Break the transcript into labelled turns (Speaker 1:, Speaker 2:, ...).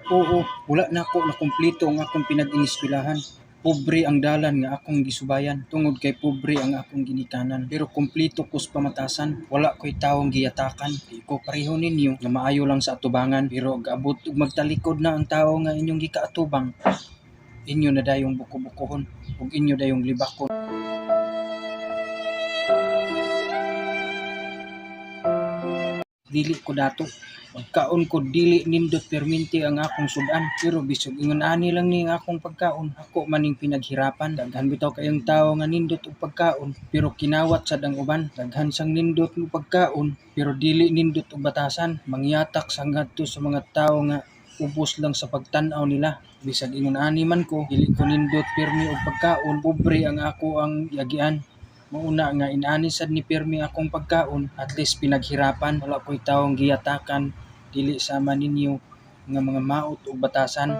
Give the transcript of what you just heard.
Speaker 1: Oo, wala na ako nakumpleto ang akong pinag-ineskwelahan. Pobre ang dalan nga akong gisubayan tungod kay pobre ang akong ginikanan. Pero kumpleto ko sa pamatasan, wala ko'y taong giyatakan. Di ko pareho ninyo nga maayo lang sa atubangan pero gaabot ug magtalikod na ang tawo nga inyong gikaatubang. Inyo na dayong buko-bukohon ug inyo dayong libakon. Dili ko dato. Pagkaon ko dili nindot perminti ang akong sudan. Pero bisog ingon ani lang ni ang akong pagkaon. Ako maning pinaghirapan. Daghan bitaw kayong tao nga nindot og pagkaon. Pero kinawat sad ang uban. Daghan sang nindot og pagkaon. Pero dili nindot og batasan. Mangyatak sa ngadto sa mga tao nga ubos lang sa pagtan-aw nila. Bisag ingon ani man ko, dili ko nindot pirmi og pagkaon. Pobre ang ako ang yagian. Mauna nga inani sad ni pirmi akong pagkaon, at least pinaghirapan, wala ko'y taong giyatakan, dili sama ninyo nga mga maot o batasan.